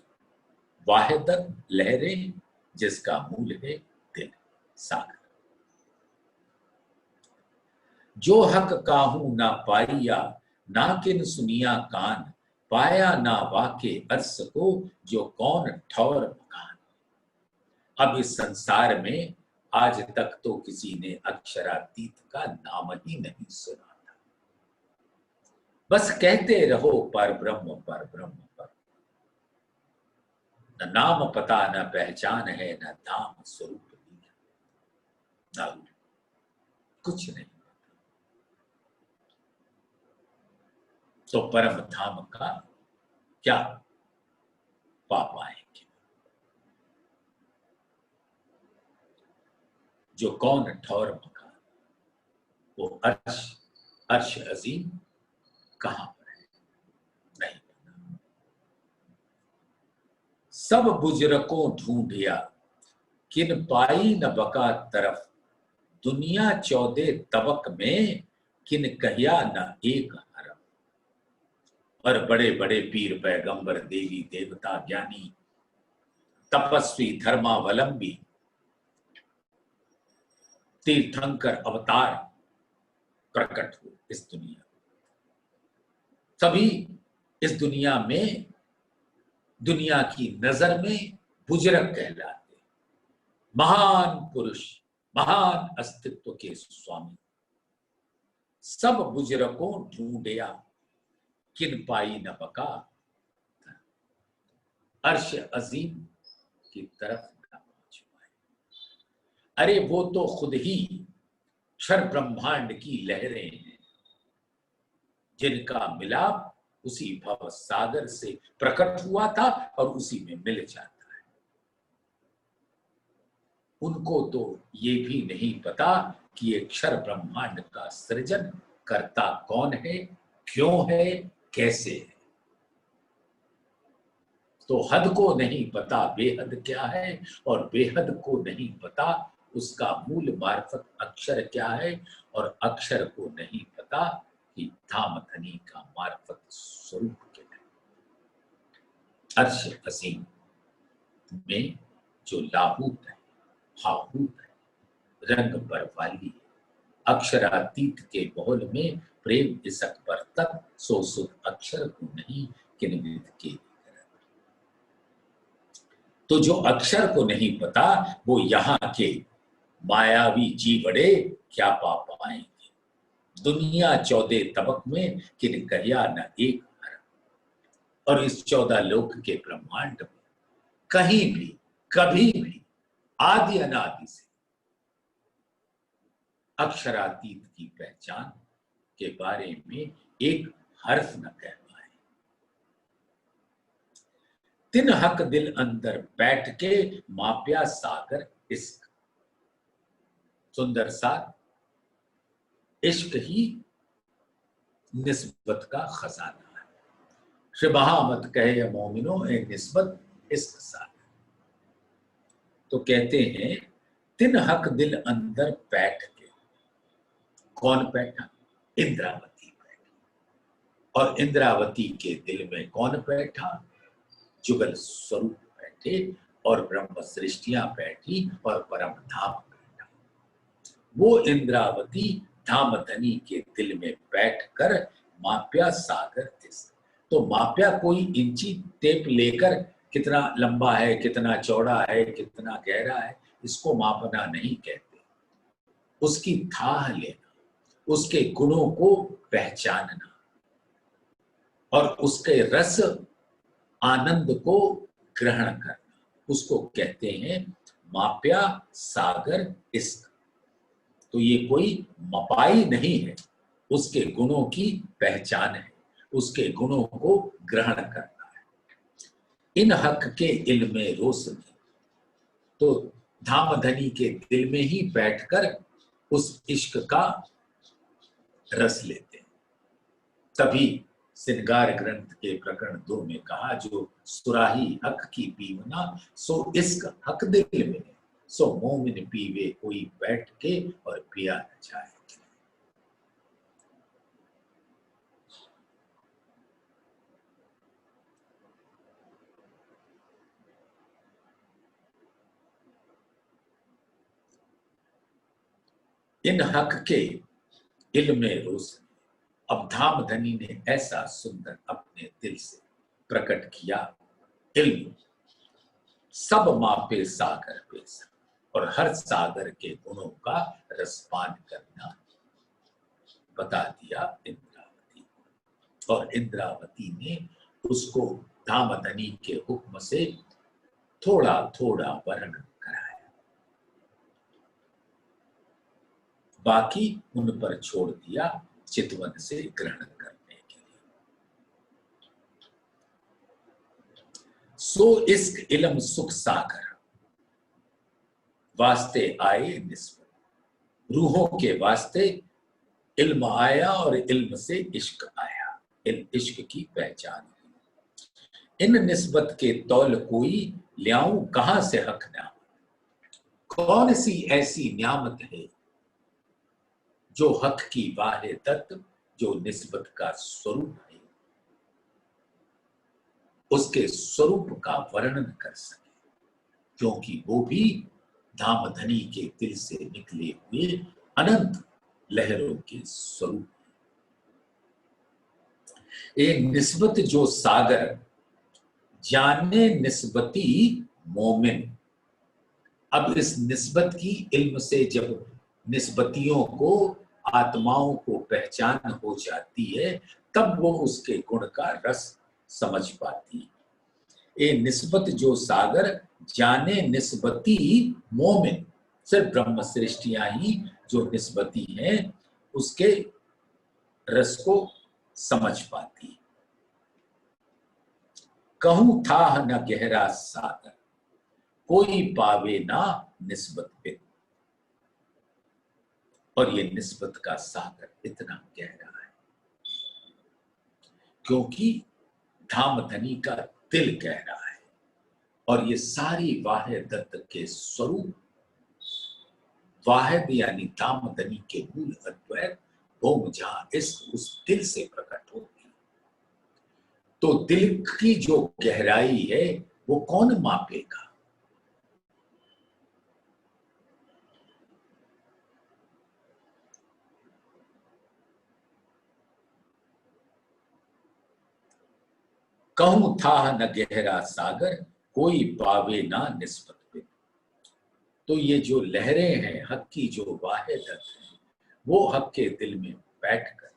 वाहिदत लहरें, जिसका मूल है दिल सागर। जो हक काहू ना पाइया ना किन सुनिया कान, पाया ना वाके अर्स को जो कौन ठौर मकान। अब इस संसार में आज तक तो किसी ने अक्षरातीत का नाम ही नहीं सुना था। बस कहते रहो पर ब्रह्म पर ब्रह्म पर। न नाम पता न पहचान है, न धाम स्वरूप लिया, न कुछ नहीं। तो परम धाम का क्या पा पाएंगे। जो कौन ठौर मकान, वो अर्श, अर्श अजीम कहां पर है, नहीं पता। सब बुजुर्गों ढूंढिया किन पाई न बका तरफ, दुनिया 14 तबक में किन कहिया न एक हरफ। और बड़े बड़े पीर पैगंबर देवी देवता ज्ञानी तपस्वी धर्मावलंबी तीर्थंकर अवतार प्रकट हुए इस दुनिया। सभी इस दुनिया में दुनिया की नजर में बुजुर्ग कहलाते, महान पुरुष, महान अस्तित्व के स्वामी। सब बुजुर्गों ढूंढया किन पाई न बका, अर्श अजीम की तरफ न पहुंच पाए। अरे वो तो खुद ही क्षर ब्रह्मांड की लहरें हैं, जिनका मिलाप उसी भव सागर से प्रकट हुआ था और उसी में मिल जाता है। उनको तो ये भी नहीं पता कि ये क्षर ब्रह्मांड का सृजन करता कौन है, क्यों है, कैसे है। तो हद को नहीं पता बेहद क्या है, और बेहद को नहीं पता उसका मूल मार्फत अक्षर क्या है, और अक्षर को नहीं पता कि धामधनी का मार्फत स्वरूप क्या है। अर्श असीम में जो लाहूत है, हाहूत है, रंग बरवाली है, अक्षरातीत के बहुल में प्रेम इसक बरतक, सो सुध अक्षर को नहीं किन विध के। तो जो अक्षर को नहीं पता वो यहाँ के मायावी जीवड़े क्या पा पाएंगे। दुनिया 14 तबक में किन कहिया न एक हर, और इस 14 लोक के ब्रह्मांड में कहीं भी कभी भी आदि अनादि से अक्षरातीत की पहचान के बारे में एक हर्फ न कह पाए। तिन हक दिल अंदर बैठ के माप्या सागर इश्क, सुंदर सा इश्क ही निस्बत का खजाना है। शिबहामत कहे मोमिनो ए निस्बत इश्क सागर। तो कहते हैं तिन हक दिल अंदर बैठ के, कौन बैठा? इंद्रावती बैठी। और इंद्रावती के दिल में कौन बैठा? जुगल स्वरूप बैठे, और ब्रह्म सृष्टियां बैठी, और परम धाम बैठा। वो इंद्रावती धामधनी के दिल में बैठकर माप्या सागर थिस। तो माप्या कोई इंची टेप लेकर कितना लंबा है, कितना चौड़ा है, कितना गहरा है, इसको मापना नहीं कहते। उसकी थाह लेना, उसके गुणों को पहचानना, और उसके रस आनंद को ग्रहण करना, उसको कहते हैं माप्या सागर इश्क। तो ये कोई मपाई नहीं है, उसके गुणों की पहचान है, उसके गुणों को ग्रहण करना है। इन हक के इल्म में रोशनी, तो धामधनी के दिल में ही बैठकर उस इश्क का रस लेते हैं। तभी श्रृंगार ग्रंथ के प्रकरण 2 में कहा, जो सुराही हक की पीवना, सो इश्क हक दिल में, सो मोमिन पीवे कोई बैठ के और पिया न जाए। इन हक के इल्म में रोशनी। अब धामधनी ने ऐसा सुंदर अपने दिल से प्रकट किया इल्म, सब मापे सागर पे, और हर सागर के गुणों का रसपान करना बता दिया इंद्रावती। और इंद्रावती ने उसको धामधनी के हुक्म से थोड़ा थोड़ा वर्णन कराया, बाकी उन पर छोड़ दिया चितवन से ग्रहण करने के लिए। सो इश्क इल्म सुख सागर, वास्ते आए निस्बत। रूहों के वास्ते इल्म आया, और इल्म से इश्क आया, इश्क की पहचान हुई। इन निस्बत के तौल कोई ल्याऊं कहां से हक नाम। कौन सी ऐसी न्यामत है जो हक की वाहे तत्व, जो निस्बत का स्वरूप है। उसके स्वरूप का वर्णन कर सके, क्योंकि वो भी धामधनी के दिल से निकले हुए अनंत लहरों के स्वरूप। एक निस्बत जो सागर जाने निस्बती मोमिन। अब इस निस्बत की इल्म से जब निस्बतियों को, आत्माओं को पहचान हो जाती है, तब वो उसके गुण का रस समझ पाती है। ए निस्बत जो सागर जाने निस्बती मोमिन। सिर्फ ब्रह्म सृष्टियां ही जो निस्बती हैं उसके रस को समझ पाती है। कहूं था न गहरा सागर, कोई पावे ना निस्बत पे। और ये निस्बत का सागर इतना गहरा है क्योंकि धामधनी का दिल गहरा है। और ये सारी वाहिदत के स्वरूप, वाहिद यानी धामधनी के मूल अद्वैत ओम, जहां इश्क उस दिल से प्रकट होती है। तो दिल की जो गहराई है वो कौन मापेगा? कहूं था न गहरा सागर, कोई पावे ना निस्बत पे। तो ये जो लहरें हैं, हक की जो वाहिदत है, वो हक के दिल में बैठकर,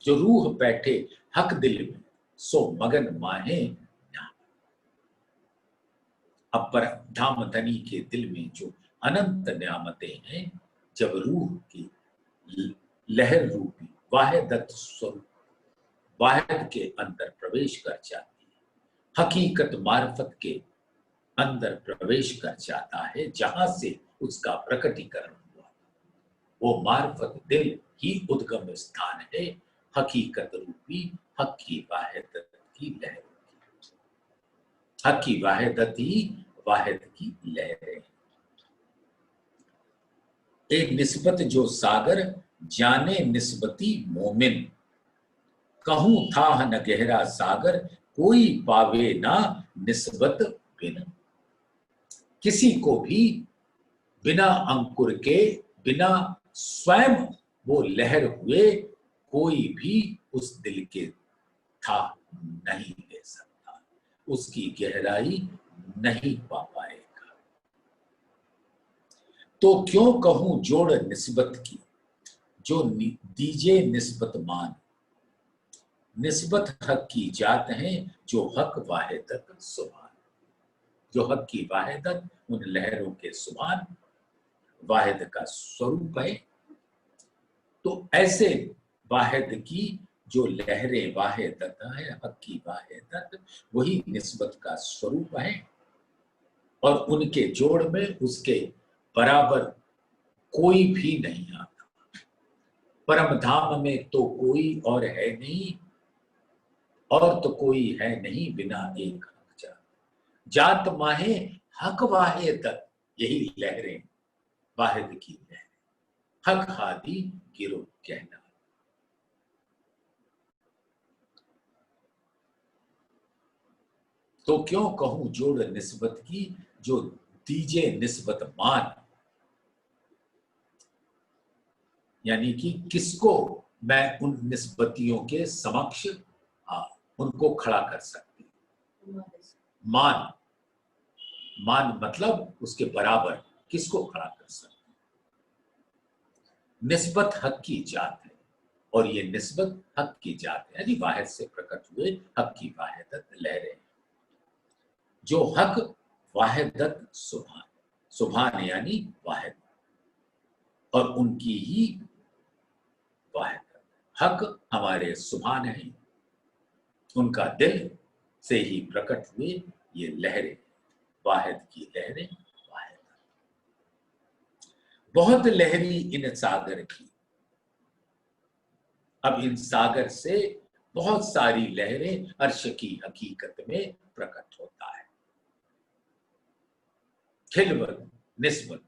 जो रूह बैठे हक दिल में, सो मगन माहे ना। अब पर धामधनी के दिल में जो अनंत न्यामतें हैं, जब रूह की लहर रूपी वाहिदत स्वरूप वाहिद के अंदर प्रवेश कर जाती है, हकीकत मार्फत के अंदर प्रवेश कर जाता है, जहां से उसका प्रकटीकरण हुआ, वो मार्फत दिल ही उद्गम स्थान है, हकीकत रूपी हक की वाहिदत की लहर। हक की वाहिदत ही वाहिद की लहर है। एक निस्बत जो सागर जाने निस्बती मोमिन। कहूं था न गहरा सागर, कोई पावे ना निस्बत बिन। किसी को भी बिना अंकुर के, बिना स्वयं वो लहर हुए, कोई भी उस दिल के था नहीं ले सकता, उसकी गहराई नहीं पा पाएगा। तो क्यों कहूं जोड़ निस्बत की, जो दीजे निस्बत मान। निस्बत हक की जात है, जो हक वाहिदत सुभान। जो हक की वाहिदत उन लहरों के सुभान वाहिद का स्वरूप है। तो ऐसे वाहिद की जो लहरें वाहिदत है, हक की वाहिदत, वही निस्बत का स्वरूप है। और उनके जोड़ में उसके बराबर कोई भी नहीं आता। परम धाम में तो कोई और है नहीं, और तो कोई है नहीं बिना एक हक जात। जात माहे हक वाहिदत, यही लहरें वाहिद की लहरें, हक हादी गिरो कहना। तो क्यों कहूं जोड़ निस्बत की, जो दीजे निस्बत मान। यानी कि किसको मैं उन निस्बतियों के समक्ष उनको खड़ा कर सकती। मान, मान मतलब उसके बराबर किसको खड़ा कर सकती। निस्बत हक की जात है, और ये निस्बत हक की जात है, यानी वाहिद से प्रकट हुए हक की वाहिदत लहरें, जो हक वाहिदत सुभान। सुभान यानी वाहिद, और उनकी ही वाहिदत। हक हमारे सुभान है, उनका दिल से ही प्रकट हुए ये लहरें, वाहिद की लहरें वाहिद। बहुत लहरी इन सागर की। अब इन सागर से बहुत सारी लहरें अर्श की हकीकत में प्रकट होता है। खिलवत, निस्बत,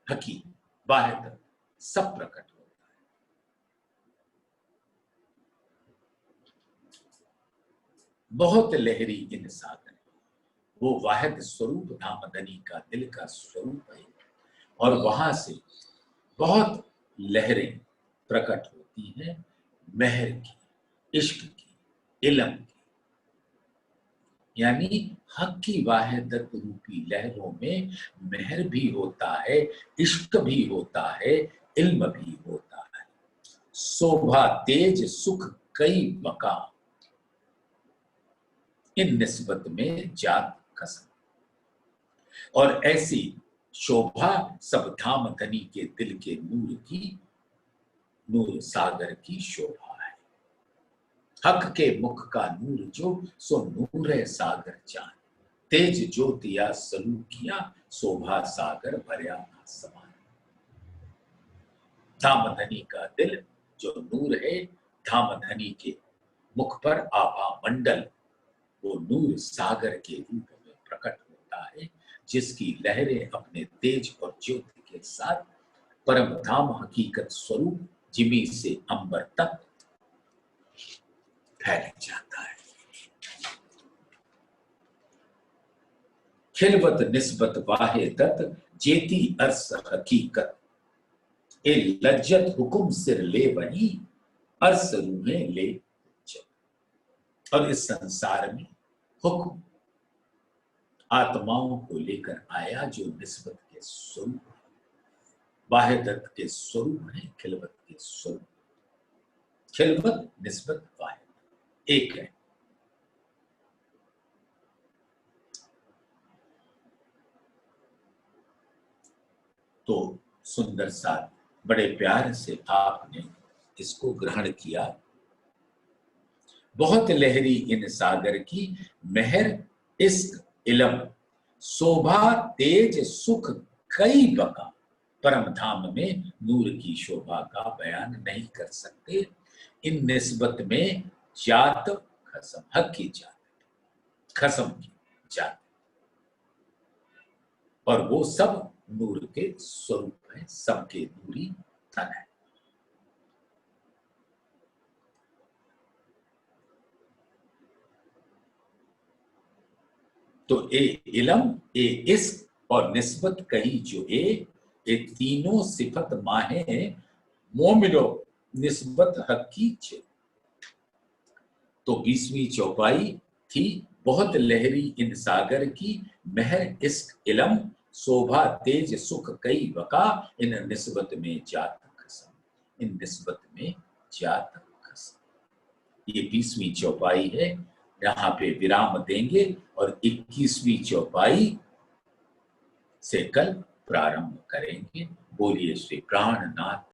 हकी, वाहिदत सब प्रकट होता है। बहुत लहरी इन सागर, वो वाहिद स्वरूप धामधनी का दिल का स्वरूप है, और वहां से बहुत लहरें प्रकट होती हैं मेहर की, इश्क की, इल्म की। यानी हक की वाहिदत रूपी लहरों में मेहर भी होता है, इश्क भी होता है, इल्म भी होता है। शोभा तेज सुख कई बका, इन निस्बत में जात कसम। और ऐसी शोभा सब धामधनी के दिल के नूर की, नूर सागर की शोभा है। हक के मुख का नूर जो, सो नूर है सागर चांद। तेज ज्योतिया सलूकिया, शोभा सागर भरया आसमान। धामधनी का दिल जो नूर है, धामधनी के मुख पर आभा मंडल वो नूर सागर के रूप में प्रकट होता है, जिसकी लहरें अपने तेज और ज्योति के साथ परम धाम हकीकत स्वरूप जिमी से अंबर तक फैल जाता है। खिलवत निस्बत वाहिदत जेती अर्स हकीकत, ए लज्जत हुकुम सिर ले बनी अर्स रूहें ले जब। और इस संसार में हुक्म आत्माओं को लेकर आया जो निस्बत के स्वरूप है, वाहिदत के स्वरूप है, खिलवत के स्वरूप। खिलवत निस्बत वाहिद एक है। तो सुंदर सा बड़े प्यार से आपने इसको ग्रहण किया। बहुत लहरी इन सागर की मेहर इश्क इलम, शोभा तेज सुख कई बका। परम धाम में नूर की शोभा का बयान नहीं कर सकते। इन निस्बत में जात खसम, हक की जात, खसम की जात, और वो सब नूर के स्वरूप है, सबके नूरी तन है। तो ए इलम, ए इश्क और निस्बत कही जो ये तीनों सिफत माहे मोमिनो निस्बत हक की छे। तो 20वीं चौपाई थी बहुत लहरी इन सागर की, मेहर इश्क इलम, शोभा तेज सुख कई बका। इन निस्बत में जात खसम, इन निस्बत में जात खसम। ये 20वीं चौपाई है। यहाँ पे विराम देंगे और 21वीं चौपाई से कल प्रारंभ करेंगे। बोलिए श्री प्राणनाथ